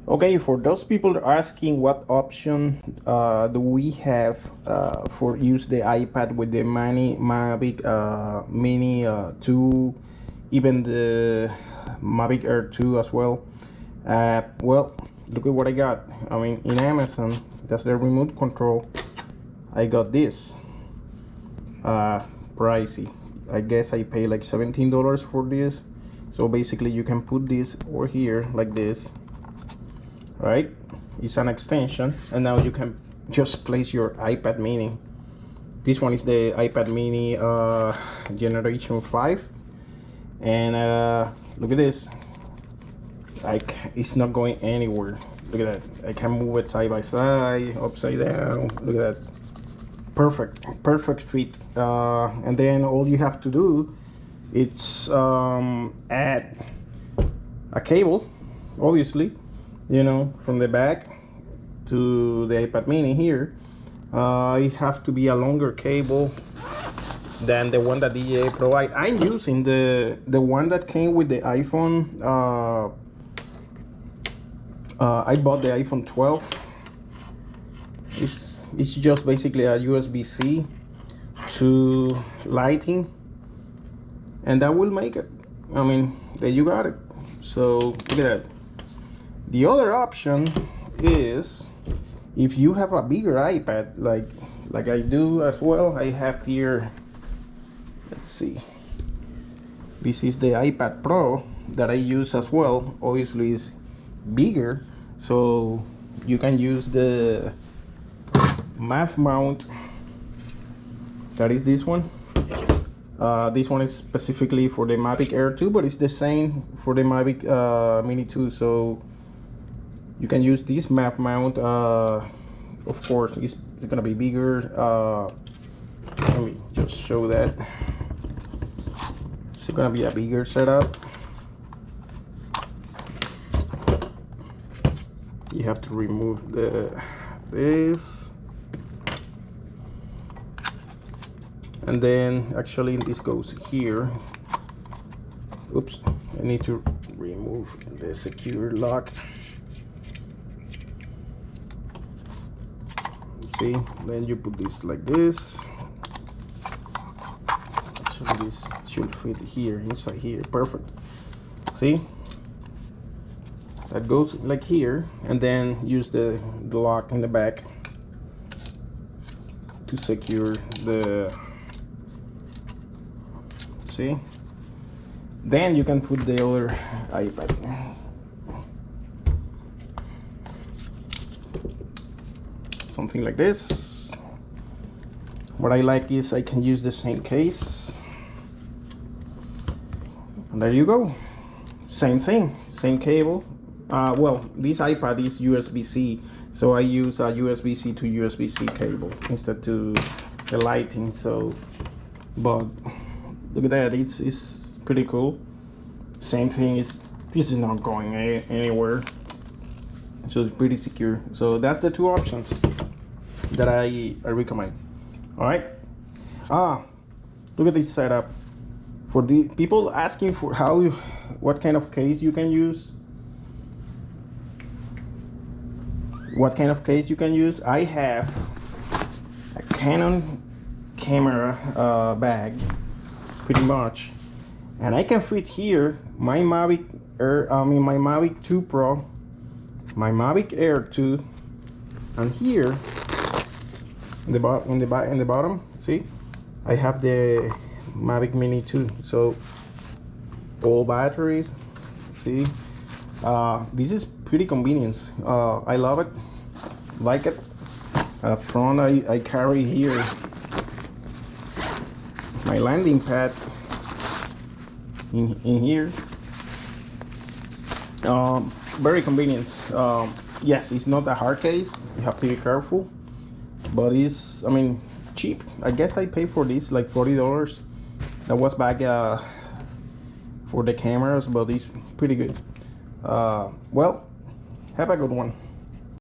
Okay, for those people asking what option do we have for use the iPad with the Mavic Mini 2, even the Mavic Air 2 as well. Well, look at what I got. I mean, in Amazon, that's the remote control. I got this. Pricey. I guess I pay like $17 for this. So basically, you can put this over here like this. Right, it's an extension, and now you can just place your iPad mini. This one is the iPad mini generation 5, and look at this. It's not going anywhere. Look at that. I can move it side by side, upside down. Look at that. Perfect fit. And then all you have to do is add a cable, obviously, you know, from the back to the iPad mini here. It has to be a longer cable than the one that DJI provide. I'm using the one that came with the iPhone. I bought the iPhone 12. It's just basically a USB-C to lighting, and that will make it. I mean, there you got it. So look at that. The other option is, if you have a bigger iPad, like I do as well. I have here, let's see, this is the iPad Pro that I use as well. Obviously it's bigger, so you can use the MavMount. That is this one. This one is specifically for the Mavic Air 2, but it's the same for the Mavic Mini 2. So you can use this MavMount. Of course, it's gonna be bigger. Let me just show that. It's gonna be a bigger setup. You have to remove this, and then actually this goes here. Oops, I need to remove the secure lock. See, then you put this like this. Actually, this should fit here, inside here. Perfect. See, that goes like here, and then use the lock in the back to secure the. See, then you can put the other iPad. Something like this. What I like is I can use the same case, and there you go. Same thing, same cable. Well, this iPad is USB-C, so I use a USB-C to USB-C cable instead to the lighting. So, but look at that, it's pretty cool. Same thing, this is not going anywhere, so it's pretty secure. So that's the two options that I recommend. All right. Look at this setup. For the people asking for what kind of case you can use, I have a Canon camera bag, pretty much, and I can fit here my Mavic Air, my Mavic 2 Pro, my Mavic Air 2, and here in the bottom, see, I have the Mavic Mini 2. So all batteries. See, this is pretty convenient. I love it, like it. Front, I carry here my landing pad in here. Very convenient. Yes, it's not a hard case, you have to be careful, but it's, I mean, cheap. I guess I paid for this like $40. That was back for the cameras, but it's pretty good. Well, have a good one.